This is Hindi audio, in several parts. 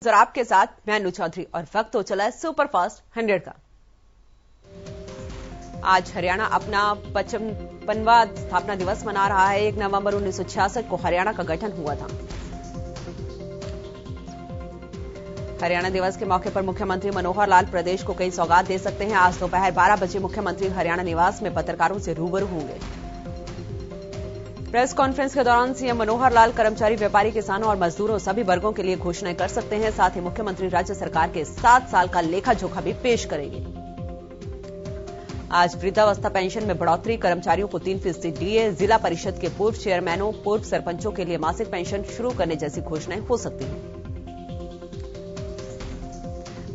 और आपके साथ मैं अनु चौधरी और वक्त हो चला है सुपरफास्ट 100 का। आज हरियाणा अपना 55वां स्थापना दिवस मना रहा है। 1 नवंबर 1966 को हरियाणा का गठन हुआ था। हरियाणा दिवस के मौके पर मुख्यमंत्री मनोहर लाल प्रदेश को कई सौगात दे सकते हैं। आज दोपहर 12 बजे मुख्यमंत्री हरियाणा निवास में पत्रकारों से रूबरू होंगे। प्रेस कॉन्फ्रेंस के दौरान सीएम मनोहर लाल कर्मचारी, व्यापारी, किसानों और मजदूरों सभी वर्गों के लिए घोषणाएं कर सकते हैं। साथ ही मुख्यमंत्री राज्य सरकार के 7 साल का लेखा जोखा भी पेश करेंगे। आज वृद्धावस्था पेंशन में बढ़ोतरी, कर्मचारियों को 3% डीए, जिला परिषद के पूर्व चेयरमैनों, पूर्व सरपंचों के लिए मासिक पेंशन शुरू करने जैसी घोषणाएं हो सकती हैं।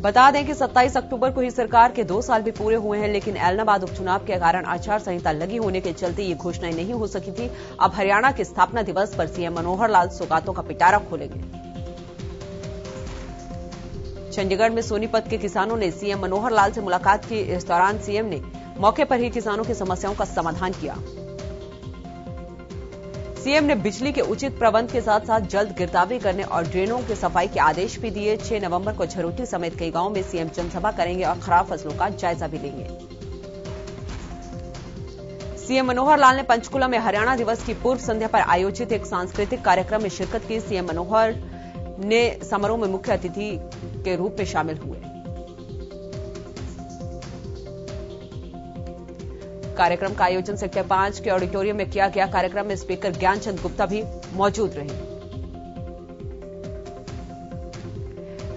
बता दें कि 27 अक्टूबर को ही सरकार के 2 साल भी पूरे हुए हैं, लेकिन ऐलनाबाद उपचुनाव के कारण आचार संहिता लगी होने के चलते ये घोषणाएं नहीं हो सकी थी। अब हरियाणा के स्थापना दिवस पर सीएम मनोहर लाल सौगातों का पिटारा खोलेंगे। चंडीगढ़ में सोनीपत के किसानों ने सीएम मनोहर लाल से मुलाकात की। इस दौरान सीएम ने मौके पर ही किसानों की समस्याओं का समाधान किया। सीएम ने बिजली के उचित प्रबंध के साथ साथ जल्द गिरदावरी करने और ड्रेनों की सफाई के आदेश भी दिए। 6 नवंबर को झरोटी समेत कई गांवों में सीएम जनसभा करेंगे और खराब फसलों का जायजा भी लेंगे। सीएम मनोहर लाल ने पंचकुला में हरियाणा दिवस की पूर्व संध्या पर आयोजित एक सांस्कृतिक कार्यक्रम में शिरकत की। सीएम मनोहर ने समारोह में मुख्य अतिथि के रूप में शामिल हुए। कार्यक्रम का आयोजन सेक्टर 5 के ऑडिटोरियम में किया गया। कार्यक्रम में स्पीकर ज्ञानचंद गुप्ता भी मौजूद रहे।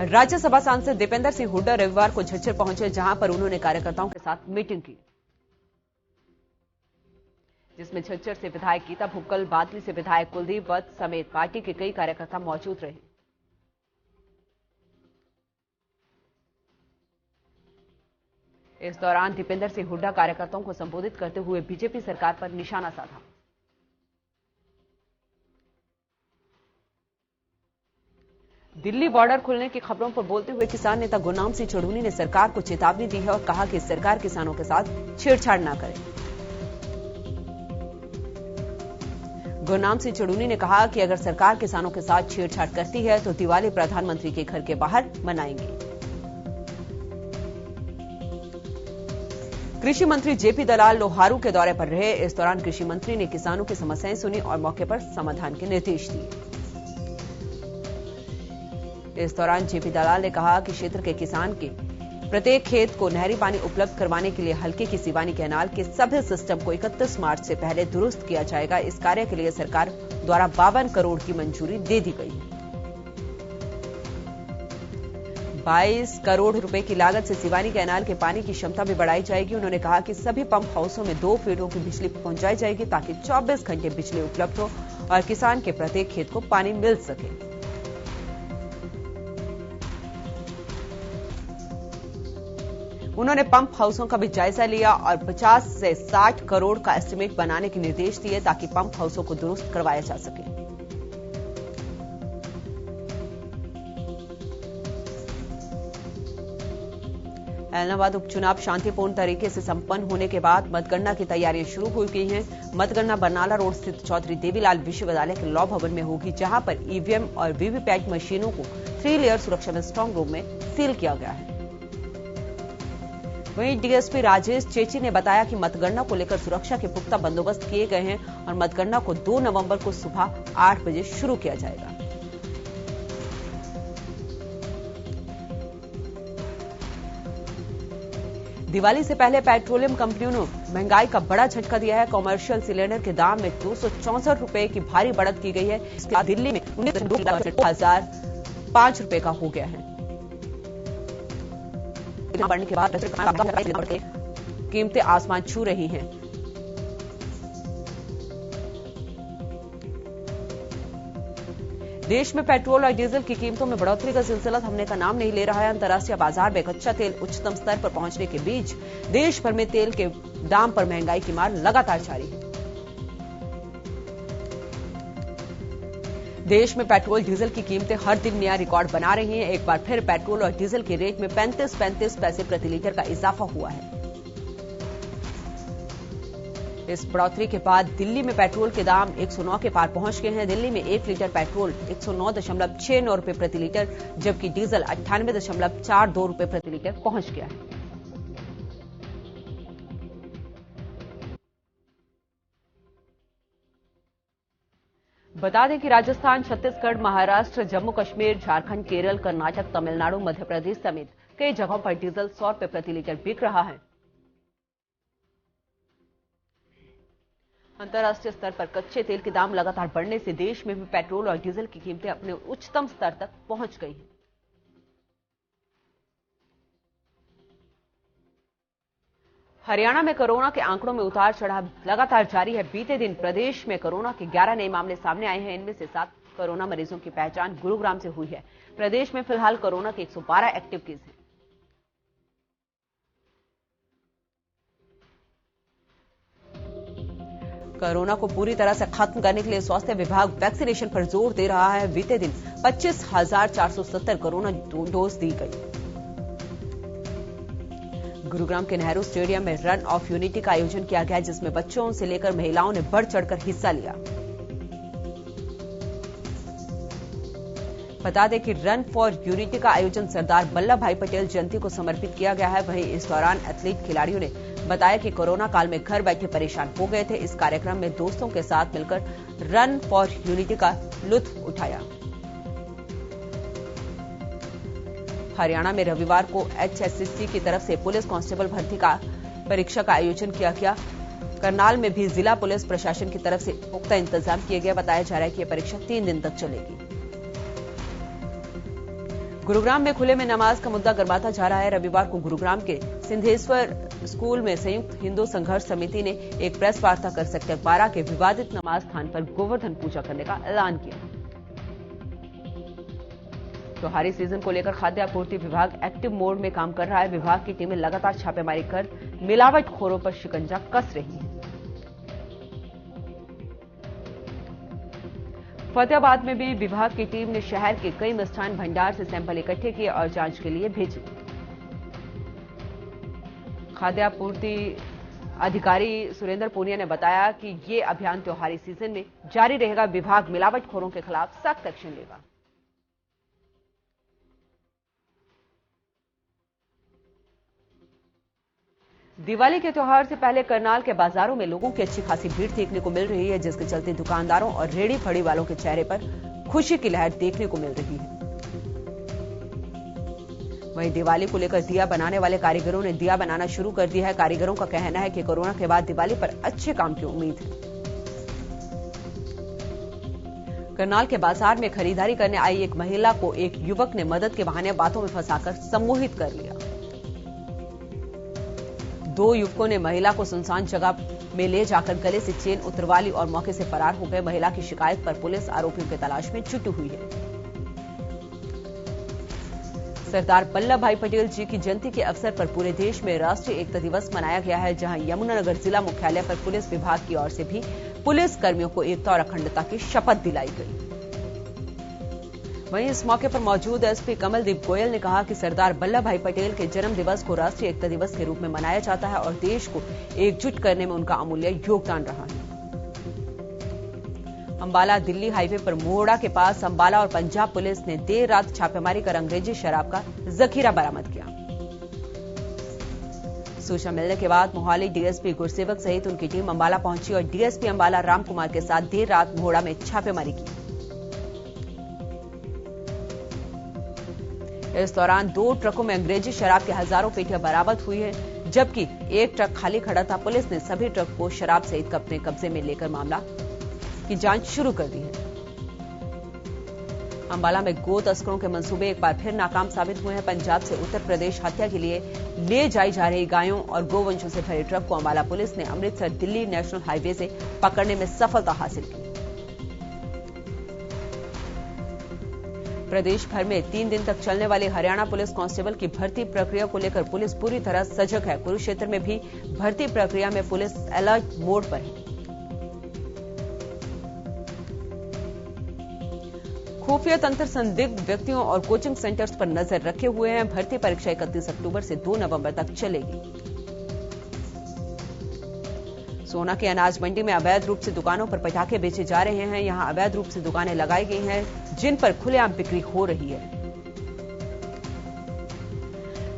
राज्यसभा सांसद दीपेंद्र सिंह हुड्डा रविवार को झज्जर पहुंचे, जहां पर उन्होंने कार्यकर्ताओं के साथ मीटिंग की, जिसमें झज्जर से विधायक गीता भुक्कल, बादली से विधायक कुलदीप वत्स समेत पार्टी के कई कार्यकर्ता मौजूद रहे। इस दौरान दीपेंद्र सिंह हुड्डा कार्यकर्ताओं को संबोधित करते हुए बीजेपी सरकार पर निशाना साधा। दिल्ली बॉर्डर खुलने की खबरों पर बोलते हुए किसान नेता गुरनाम सिंह चढ़ूनी ने सरकार को चेतावनी दी है और कहा कि सरकार किसानों के साथ छेड़छाड़ न करे। गुरनाम सिंह चढ़ूनी ने कहा कि अगर सरकार किसानों के साथ छेड़छाड़ करती है तो दिवाली प्रधानमंत्री के घर के बाहर मनाएंगे। कृषि मंत्री जेपी दलाल लोहारू के दौरे पर रहे। इस दौरान कृषि मंत्री ने किसानों की समस्याएं सुनी और मौके पर समाधान के निर्देश दिए। इस दौरान जेपी दलाल ने कहा कि क्षेत्र के किसान के प्रत्येक खेत को नहरी पानी उपलब्ध करवाने के लिए हल्के की सिवानी कैनाल के सभी सिस्टम को 31 मार्च से पहले दुरुस्त किया जाएगा। इस कार्य के लिए सरकार द्वारा 52 करोड़ की मंजूरी दे दी गई है। 22 करोड़ रुपए की लागत से सिवानी कैनाल के पानी की क्षमता भी बढ़ाई जाएगी। उन्होंने कहा कि सभी पंप हाउसों में 2 फीटों की बिजली पहुंचाई जाएगी ताकि 24 घंटे बिजली उपलब्ध हो और किसान के प्रत्येक खेत को पानी मिल सके। उन्होंने पंप हाउसों का भी जायजा लिया और 50 से 60 करोड़ का एस्टीमेट बनाने के निर्देश दिए ताकि पंप हाउसों को दुरुस्त करवाया जा सके। ऐलनाबाद उपचुनाव शांतिपूर्ण तरीके से संपन्न होने के बाद मतगणना की तैयारियां शुरू हो गई हैं। मतगणना बरनाला रोड स्थित चौधरी देवीलाल विश्वविद्यालय के लॉ भवन में होगी, जहां पर ईवीएम और वीवीपैट मशीनों को 3 लेयर सुरक्षा में स्ट्रांग रूम में सील किया गया है। वहीं डीएसपी राजेश चेची ने बताया कि मतगणना को लेकर सुरक्षा के पुख्ता बंदोबस्त किए गए हैं और मतगणना को 2 नवंबर को सुबह 8 बजे शुरू किया जाएगा। दिवाली से पहले पेट्रोलियम कंपनियों ने महंगाई का बड़ा झटका दिया है। कॉमर्शियल सिलेंडर के दाम में 264 रुपए की भारी बढ़त की गई है। इसके बाद दिल्ली में 19,005 रुपए का हो गया है। बढ़ने के बाद कीमतें आसमान छू रही हैं। देश में पेट्रोल और डीजल की कीमतों में बढ़ोतरी का सिलसिला थमने का नाम नहीं ले रहा है। अंतर्राष्ट्रीय बाजार में कच्चा तेल उच्चतम स्तर पर पहुंचने के बीच देश भर में तेल के दाम पर महंगाई की मार लगातार जारी है। देश में पेट्रोल डीजल की कीमतें हर दिन नया रिकॉर्ड बना रही हैं। एक बार फिर पेट्रोल और डीजल के रेट में 35 पैसे प्रति लीटर का इजाफा हुआ है। इस बढ़ोतरी के बाद दिल्ली में पेट्रोल के दाम 109 के पार पहुंच गए हैं। दिल्ली में 1 लीटर पेट्रोल 109.69 रुपए प्रति लीटर, जबकि डीजल 98.42 रुपए प्रति लीटर पहुंच गया है। बता दें कि राजस्थान, छत्तीसगढ़, महाराष्ट्र, जम्मू कश्मीर, झारखंड, केरल, कर्नाटक, तमिलनाडु, मध्य प्रदेश समेत कई जगहों पर डीजल 100 रुपए प्रति लीटर बिक रहा है। अंतर्राष्ट्रीय स्तर पर कच्चे तेल के दाम लगातार बढ़ने से देश में भी पेट्रोल और डीजल की कीमतें अपने उच्चतम स्तर तक पहुंच गई हैं। हरियाणा में कोरोना के आंकड़ों में उतार चढ़ाव लगातार जारी है। बीते दिन प्रदेश में कोरोना के 11 नए मामले सामने आए हैं। इनमें से 7 कोरोना मरीजों की पहचान गुरुग्राम से हुई है। प्रदेश में फिलहाल कोरोना के 112 एक्टिव केस हैं। कोरोना को पूरी तरह से खत्म करने के लिए स्वास्थ्य विभाग वैक्सीनेशन पर जोर दे रहा है। बीते दिन 25,470 कोरोना डोज दी गई। गुरुग्राम के नेहरू स्टेडियम में रन ऑफ यूनिटी का आयोजन किया गया, जिसमें बच्चों से लेकर महिलाओं ने बढ़ चढ़कर हिस्सा लिया। बता दें कि रन फॉर यूनिटी का आयोजन सरदार वल्लभ भाई पटेल जयंती को समर्पित किया गया है। वहीं इस दौरान एथलीट खिलाड़ियों ने बताया कि कोरोना काल में घर बैठे परेशान हो गए थे। इस कार्यक्रम में दोस्तों के साथ मिलकर रन फॉर यूनिटी का लुत्फ उठाया। हरियाणा में रविवार को HSCC की तरफ से पुलिस कांस्टेबल भर्ती का परीक्षा का आयोजन किया गया। करनाल में भी जिला पुलिस प्रशासन की तरफ से पुख्ता इंतजाम किए गए। बताया जा रहा है कि यह परीक्षा 3 दिन तक चलेगी। गुरुग्राम में खुले में नमाज का मुद्दा गरमाता जा रहा है। रविवार को गुरुग्राम के सिंधेश्वर स्कूल में संयुक्त हिंदू संघर्ष समिति ने एक प्रेस वार्ता कर सेक्टर 12 के विवादित नमाज स्थान पर गोवर्धन पूजा करने का ऐलान किया। त्योहारी सीजन को लेकर खाद्य आपूर्ति विभाग एक्टिव मोड में काम कर रहा है। विभाग की टीमें लगातार छापेमारी कर मिलावटखोरों पर शिकंजा कस रही है। फतेहाबाद में भी विभाग की टीम ने शहर के कई मिष्ठान भंडार से सैंपल इकट्ठे किए और जांच के लिए भेजे। खाद्य आपूर्ति अधिकारी सुरेंद्र पूनिया ने बताया कि ये अभियान त्योहारी सीजन में जारी रहेगा। विभाग मिलावटखोरों के खिलाफ सख्त एक्शन लेगा। दिवाली के त्योहार से पहले करनाल के बाजारों में लोगों की अच्छी खासी भीड़ देखने को मिल रही है, जिसके चलते दुकानदारों और रेहड़ी फड़ी वालों के चेहरे पर खुशी की लहर देखने को मिल रही है। वहीं दिवाली को लेकर दिया बनाने वाले कारीगरों ने दिया बनाना शुरू कर दिया है। कारीगरों का कहना है कि कोरोना के बाद दिवाली पर अच्छे काम की उम्मीद है। करनाल के बाजार में खरीदारी करने आई एक महिला को एक युवक ने मदद के बहाने बातों में फंसाकर सम्मोहित कर लिया। 2 युवकों ने महिला को सुनसान जगह में ले जाकर गले से चेन उतरवा ली और मौके से फरार हो गए। महिला की शिकायत पर पुलिस आरोपियों की तलाश में जुटी हुई है। सरदार वल्लभ भाई पटेल जी की जयंती के अवसर पर पूरे देश में राष्ट्रीय एकता दिवस मनाया गया है, जहां यमुनानगर जिला मुख्यालय पर पुलिस विभाग की ओर से भी पुलिस कर्मियों को एकता और अखंडता की शपथ दिलाई गई। वहीं इस मौके पर मौजूद एसपी कमलदीप गोयल ने कहा कि सरदार वल्लभ भाई पटेल के जन्म दिवस को राष्ट्रीय एकता दिवस के रूप में मनाया जाता है और देश को एकजुट करने में उनका अमूल्य योगदान रहा है। अंबाला दिल्ली हाईवे पर मोहड़ा के पास अंबाला और पंजाब पुलिस ने देर रात छापेमारी कर अंग्रेजी शराब का जखीरा बरामद किया। सूचना मिलने के बाद मोहाली डीएसपी गुरसेवक सहित उनकी टीम अंबाला पहुंची और डीएसपी अंबाला राम कुमार के साथ देर रात मोहड़ा में छापेमारी की। इस दौरान 2 ट्रकों में अंग्रेजी शराब के हजारों पेटियां बरामद हुई है, जबकि एक ट्रक खाली खड़ा था। पुलिस ने सभी ट्रक को शराब सहित अपने कब्जे में लेकर मामला की जांच शुरू कर दी है। अंबाला में गो तस्करों के मंसूबे एक बार फिर नाकाम साबित हुए हैं। पंजाब से उत्तर प्रदेश हत्या के लिए ले जाई जा रही गायों और गोवंशों से भरे ट्रक को अंबाला पुलिस ने अमृतसर दिल्ली नेशनल हाईवे से पकड़ने में सफलता हासिल की। प्रदेश भर में 3 दिन तक चलने वाली हरियाणा पुलिस कांस्टेबल की भर्ती प्रक्रिया को लेकर पुलिस पूरी तरह सजग है। कुरुक्षेत्र में भी भर्ती प्रक्रिया में पुलिस अलर्ट मोड पर है। खुफिया तंत्र संदिग्ध व्यक्तियों और कोचिंग सेंटर्स पर नजर रखे हुए हैं। भर्ती परीक्षा 31 अक्टूबर से 2 नवंबर तक चलेगी। सोना के अनाज मंडी में अवैध रूप से दुकानों पर पटाखे बेचे जा रहे हैं। यहां अवैध रूप से दुकानें लगाई गई हैं, जिन पर खुलेआम बिक्री हो रही है।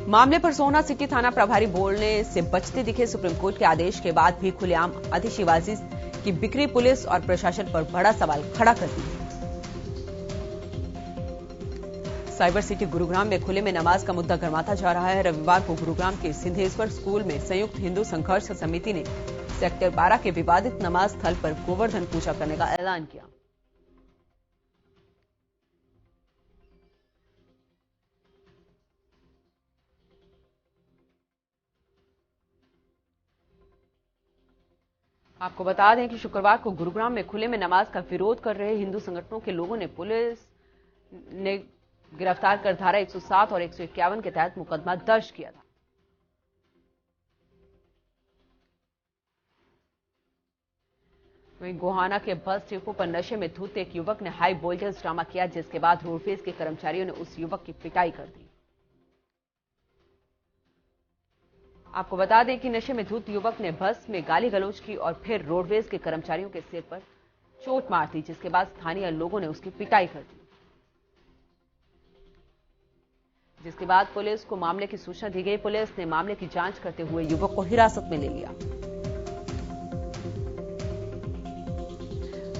मामले पर सोना सिटी थाना प्रभारी बोलने से बचते दिखे। सुप्रीम कोर्ट के आदेश के बाद भी खुलेआम आतिशबाजी की बिक्री पुलिस और प्रशासन पर बड़ा सवाल खड़ा करती है। साइबर सिटी गुरुग्राम में खुले में नमाज का मुद्दा गरमाता जा रहा है। रविवार को गुरुग्राम के सिंधेश्वर स्कूल में संयुक्त हिंदू संघर्ष समिति ने सेक्टर 12 के विवादित नमाज स्थल पर गोवर्धन पूजा करने का ऐलान किया। आपको बता दें कि शुक्रवार को गुरुग्राम में खुले में नमाज का विरोध कर रहे हिंदू संगठनों के लोगों ने पुलिस ने गिरफ्तार कर धारा 107 और 151 के तहत मुकदमा दर्ज किया था। वहीं गोहाना के बस डिपो पर नशे में धुत एक युवक ने हाई वोल्टेज ड्रामा किया, जिसके बाद रोडवेज के कर्मचारियों ने उस युवक की पिटाई कर दी। आपको बता दें कि नशे में धुत युवक ने बस में गाली गलौज की और फिर रोडवेज के कर्मचारियों के सिर पर चोट मार दी, जिसके बाद स्थानीय लोगों ने उसकी पिटाई कर दी। जिसके बाद पुलिस को मामले की सूचना दी गई। पुलिस ने मामले की जांच करते हुए युवक को हिरासत में ले लिया।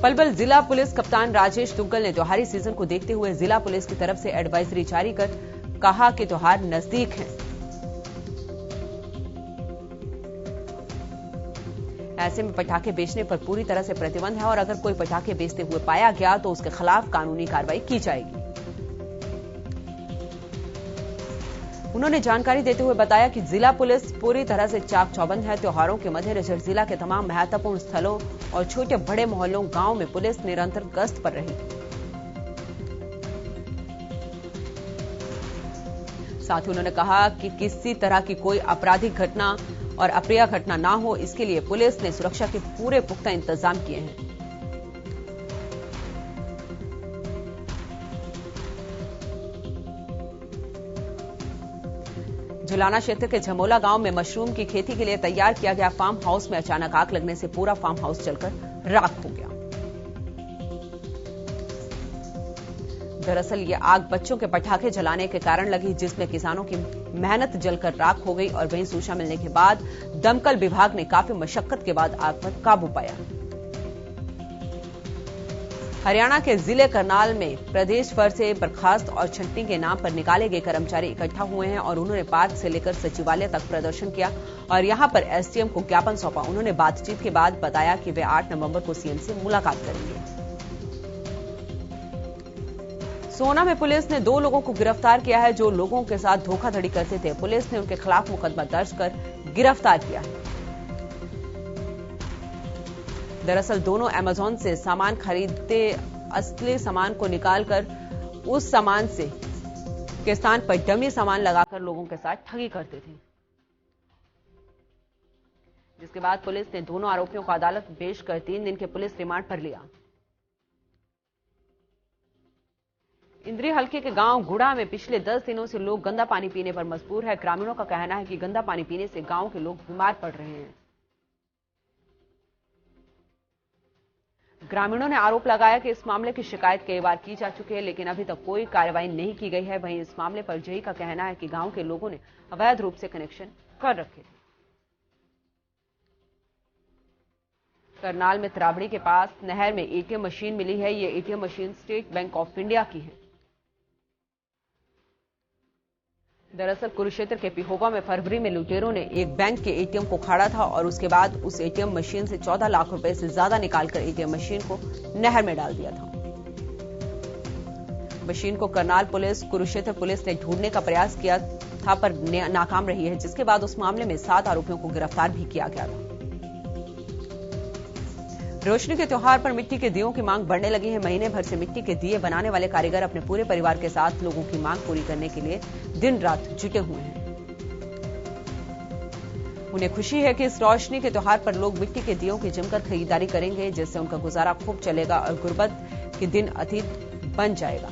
पलवल जिला पुलिस कप्तान राजेश दुग्गल ने त्योहारी सीजन को देखते हुए जिला पुलिस की तरफ से एडवाइजरी जारी कर कहा कि त्योहार नजदीक है। ऐसे में पटाखे बेचने पर पूरी तरह से प्रतिबंध है और अगर कोई पटाखे बेचते हुए पाया गया तो उसके खिलाफ कानूनी कार्रवाई की जाएगी। उन्होंने जानकारी देते हुए बताया कि जिला पुलिस पूरी तरह से चाक चौबंद है। त्योहारों के मद्देनजर जिला के तमाम महत्वपूर्ण स्थलों और छोटे बड़े मोहल्लों गांव में पुलिस निरंतर गश्त पर रही। साथ ही उन्होंने कहा कि किसी तरह की कोई आपराधिक घटना और अप्रिय घटना ना हो, इसके लिए पुलिस ने सुरक्षा के पूरे पुख्ता इंतजाम किए हैं। झुलाना क्षेत्र के झमोला गांव में मशरूम की खेती के लिए तैयार किया गया फार्म हाउस में अचानक आग लगने से पूरा फार्म हाउस जलकर राख हो गया। दरअसल ये आग बच्चों के पटाखे जलाने के कारण लगी, जिसमें किसानों की मेहनत जलकर राख हो गई और वहीं सूचना मिलने के बाद दमकल विभाग ने काफी मशक्कत के बाद आग पर काबू पाया। हरियाणा के जिले करनाल में प्रदेश भर से बर्खास्त और छंटनी के नाम पर निकाले गए कर्मचारी इकट्ठा हुए हैं और उन्होंने पार्क से लेकर सचिवालय तक प्रदर्शन किया और यहां पर एसडीएम को ज्ञापन सौंपा। उन्होंने बातचीत के बाद बताया कि वे 8 नवंबर को सीएम से मुलाकात करेंगे। सोना में पुलिस ने 2 लोगों को गिरफ्तार किया है जो लोगों के साथ धोखाधड़ी करते थे। पुलिस ने उनके खिलाफ मुकदमा दर्ज कर गिरफ्तार किया है। दरअसल दोनों अमेजॉन से सामान खरीदते असली सामान को निकालकर उस सामान से के स्थान पर डमी सामान लगाकर लोगों के साथ ठगी करते थे। जिसके बाद पुलिस ने दोनों आरोपियों को अदालत में पेश कर 3 दिन के पुलिस रिमांड पर लिया। इंद्री हल्के के गांव गुड़ा में पिछले 10 दिनों से लोग गंदा पानी पीने पर मजबूर है। ग्रामीणों का कहना है कि गंदा पानी पीने से गांव के लोग बीमार पड़ रहे हैं। ग्रामीणों ने आरोप लगाया कि इस मामले की शिकायत कई बार की जा चुकी है, लेकिन अभी तक कोई कार्रवाई नहीं की गई है। वहीं इस मामले पर जेई का कहना है कि गांव के लोगों ने अवैध रूप से कनेक्शन कर रखे थे। करनाल में त्राबड़ी के पास नहर में एटीएम मशीन मिली है। ये ATM machine state bank of India की है। दरअसल कुरुक्षेत्र के पिहोवा में फरवरी में लुटेरों ने एक बैंक के एटीएम को उखाड़ा था और उसके बाद उस एटीएम मशीन से 14 लाख रुपए से ज्यादा निकालकर एटीएम मशीन को नहर में डाल दिया था। मशीन को करनाल पुलिस, कुरुक्षेत्र पुलिस ने ढूंढने का प्रयास किया था पर नाकाम रही है, जिसके बाद उस मामले में 7 आरोपियों को गिरफ्तार भी किया गया था। रोशनी के त्योहार पर मिट्टी के दियों की मांग बढ़ने लगी है। महीने भर से मिट्टी के दिए बनाने वाले कारीगर अपने पूरे परिवार के साथ लोगों की मांग पूरी करने के लिए दिन रात जुटे हुए हैं। उन्हें खुशी है कि इस रोशनी के त्योहार पर लोग मिट्टी के दियों की जमकर खरीदारी करेंगे, जिससे उनका गुजारा खूब चलेगा और गुर्बत के दिन अतीत बन जाएगा।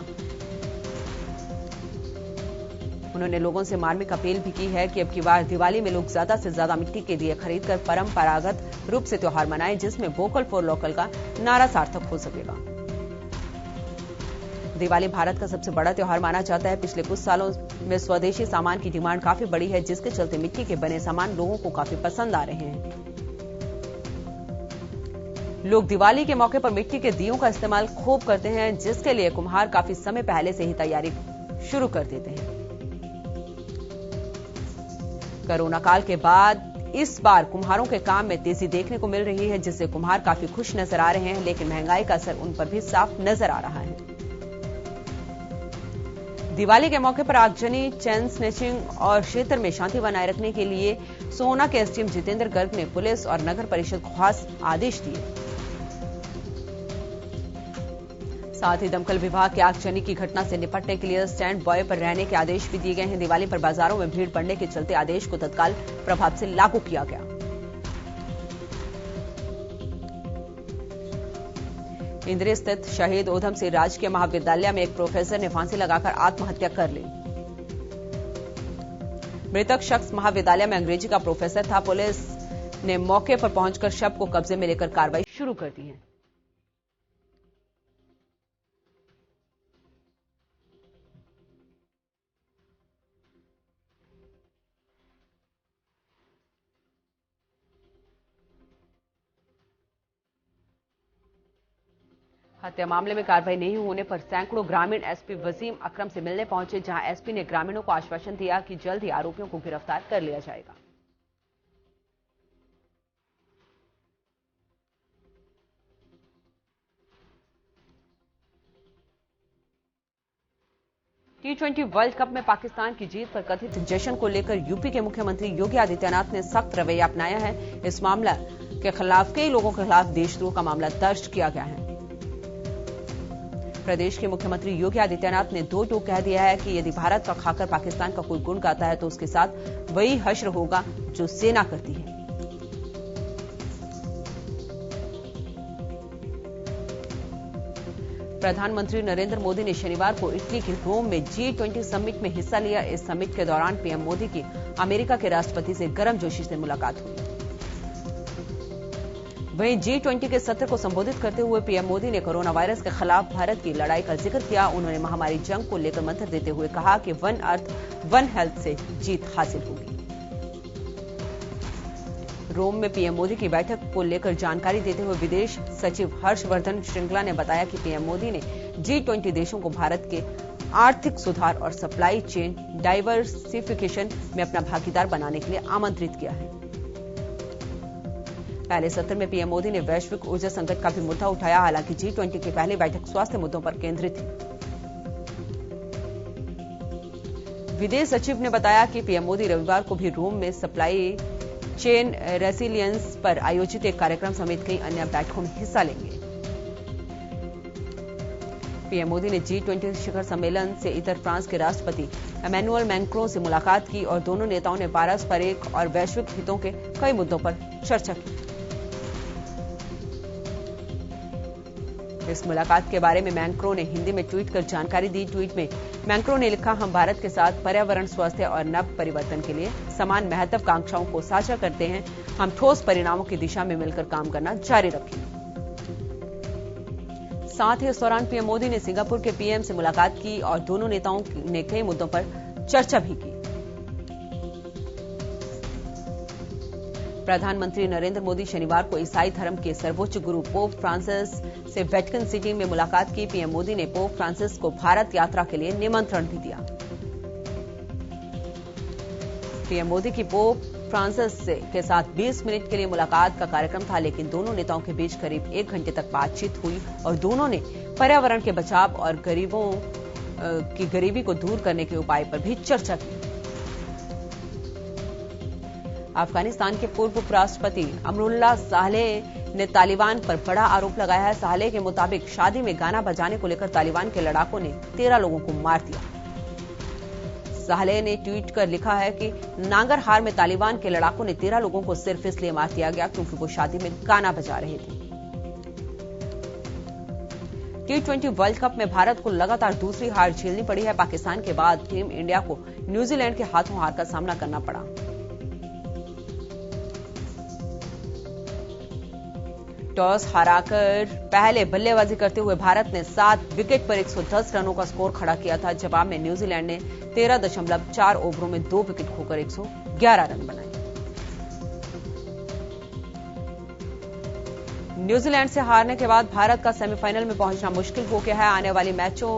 उन्होंने लोगों से मार्मिक अपील भी की है कि अब की बार दिवाली में लोग ज्यादा से ज्यादा मिट्टी के दिए खरीदकर परंपरागत रूप से त्योहार मनाएं, जिसमें वोकल फॉर लोकल का नारा सार्थक हो सकेगा। दिवाली भारत का सबसे बड़ा त्योहार माना जाता है। पिछले कुछ सालों में स्वदेशी सामान की डिमांड काफी बढ़ी है, जिसके चलते मिट्टी के बने सामान लोगों को काफी पसंद आ रहे हैं। लोग दिवाली के मौके पर मिट्टी के दियों का इस्तेमाल खूब करते हैं, जिसके लिए कुम्हार काफी समय पहले से ही तैयारी शुरू कर देते हैं। कोरोना काल के बाद इस बार कुम्हारों के काम में तेजी देखने को मिल रही है, जिससे कुम्हार काफी खुश नजर आ रहे हैं, लेकिन महंगाई का असर उन पर भी साफ नजर आ रहा है। दिवाली के मौके पर आगजनी, चैन स्नैचिंग और क्षेत्र में शांति बनाए रखने के लिए सोहना के एसडीएम जितेंद्र गर्ग ने पुलिस और नगर परिषद को खास आदेश दिए। साथ ही दमकल विभाग के आगजनी की घटना से निपटने के लिए स्टैंड बॉय पर रहने के आदेश भी दिए गए हैं। दिवाली पर बाजारों में भीड़ बढ़ने के चलते आदेश को तत्काल प्रभाव से लागू किया गया। इंद्री स्थित शहीद ऊधम सिंह राजकीय महाविद्यालय में एक प्रोफेसर ने फांसी लगाकर आत्महत्या कर ली। मृतक शख्स महाविद्यालय में अंग्रेजी का प्रोफेसर था। पुलिस ने मौके पर पहुंचकर शव को कब्जे में लेकर कार्रवाई शुरू कर दी है। हत्या मामले में कार्रवाई नहीं होने पर सैकड़ों ग्रामीण एसपी वसीम अकरम से मिलने पहुंचे, जहां एसपी ने ग्रामीणों को आश्वासन दिया कि जल्द ही आरोपियों को गिरफ्तार कर लिया जाएगा। T20 वर्ल्ड कप में पाकिस्तान की जीत पर कथित जश्न को लेकर यूपी के मुख्यमंत्री योगी आदित्यनाथ ने सख्त रवैया अपनाया है। इस मामला के खिलाफ कई लोगों के खिलाफ देशद्रोह का मामला दर्ज किया गया है। प्रदेश के मुख्यमंत्री योगी आदित्यनाथ ने दो टूक कह दिया है कि यदि भारत का खाकर पाकिस्तान का कोई गुण गाता है तो उसके साथ वही हश्र होगा जो सेना करती है। प्रधानमंत्री नरेंद्र मोदी ने शनिवार को इटली के रोम में G20 समिट में हिस्सा लिया। इस समिट के दौरान पीएम मोदी की अमेरिका के राष्ट्रपति से गर्मजोशी से मुलाकात हुई। वहीं G20 के सत्र को संबोधित करते हुए पीएम मोदी ने कोरोना वायरस के खिलाफ भारत की लड़ाई का जिक्र किया। उन्होंने महामारी जंग को लेकर मंत्र देते हुए कहा कि वन अर्थ वन हेल्थ से जीत हासिल होगी। रोम में पीएम मोदी की बैठक को लेकर जानकारी देते हुए विदेश सचिव हर्षवर्धन श्रृंगला ने बताया कि पीएम मोदी ने G20 देशों को भारत के आर्थिक सुधार और सप्लाई चेन डाइवर्सिफिकेशन में अपना भागीदार बनाने के लिए आमंत्रित किया है। पहले सत्र में पीएम मोदी ने वैश्विक ऊर्जा संकट का भी मुद्दा उठाया। हालांकि G20 की पहली बैठक स्वास्थ्य मुद्दों पर केंद्रित थी। विदेश सचिव ने बताया कि पीएम मोदी रविवार को भी रोम में सप्लाई चेन रेसिलियंस पर आयोजित एक कार्यक्रम समेत कई अन्य बैठकों में हिस्सा लेंगे। पीएम मोदी ने G20 शिखर सम्मेलन से इतर फ्रांस के राष्ट्रपति एमेनुअल मैक्रों से मुलाकात की और दोनों नेताओं ने पारस्परिक और वैश्विक हितों के कई मुद्दों पर चर्चा की। इस मुलाकात के बारे में मैक्रों ने हिंदी में ट्वीट कर जानकारी दी। ट्वीट में मैक्रों ने लिखा, हम भारत के साथ पर्यावरण, स्वास्थ्य और नव परिवर्तन के लिए समान महत्वाकांक्षाओं को साझा करते हैं। हम ठोस परिणामों की दिशा में मिलकर काम करना जारी रखेंगे। साथ ही इस दौरान पीएम मोदी ने सिंगापुर के पीएम से मुलाकात की और दोनों नेताओं ने कई मुद्दों पर चर्चा भी की। प्रधानमंत्री नरेंद्र मोदी शनिवार को ईसाई धर्म के सर्वोच्च गुरु पोप फ्रांसिस से वेटिकन सिटी में मुलाकात की। पीएम मोदी ने पोप फ्रांसिस को भारत यात्रा के लिए निमंत्रण भी दिया। पीएम मोदी की पोप फ्रांसिस के साथ 20 मिनट के लिए मुलाकात का कार्यक्रम था, लेकिन दोनों नेताओं के बीच करीब 1 घंटे तक बातचीत हुई और दोनों ने पर्यावरण के बचाव और गरीबों की गरीबी को दूर करने के उपाय पर भी चर्चा की। अफगानिस्तान के पूर्व उपराष्ट्रपति अमरुल्लाह सालेह ने तालिबान पर बड़ा आरोप लगाया है। सालेह के मुताबिक शादी में गाना बजाने को लेकर तालिबान के लड़ाकों ने 13 लोगों को मार दिया। सालेह ने ट्वीट कर लिखा है कि नांगरहार में तालिबान के लड़ाकों ने 13 लोगों को सिर्फ इसलिए मार दिया गया क्योंकि वो शादी में गाना बजा रहे थे। T20 वर्ल्ड कप में भारत को लगातार दूसरी हार झेलनी पड़ी है। पाकिस्तान के बाद टीम इंडिया को न्यूजीलैंड के हाथों हार का सामना करना पड़ा। टॉस हाराकर पहले बल्लेबाजी करते हुए भारत ने 7 विकेट पर 110 रनों का स्कोर खड़ा किया था। जवाब में न्यूजीलैंड ने 13.4 ओवरों में 2 विकेट खोकर 111 रन बनाए। न्यूजीलैंड से हारने के बाद भारत का सेमीफाइनल में पहुंचना मुश्किल हो गया है। आने वाले मैचों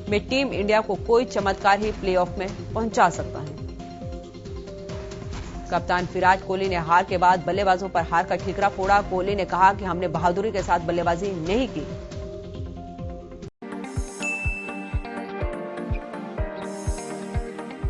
में टीम इंडिया को कोई चमत्कार ही प्लेऑफ में पहुंचा सकता है। कप्तान विराट कोहली ने हार के बाद बल्लेबाजों पर हार का ठीकरा फोड़ा। कोहली ने कहा कि हमने बहादुरी के साथ बल्लेबाजी नहीं की।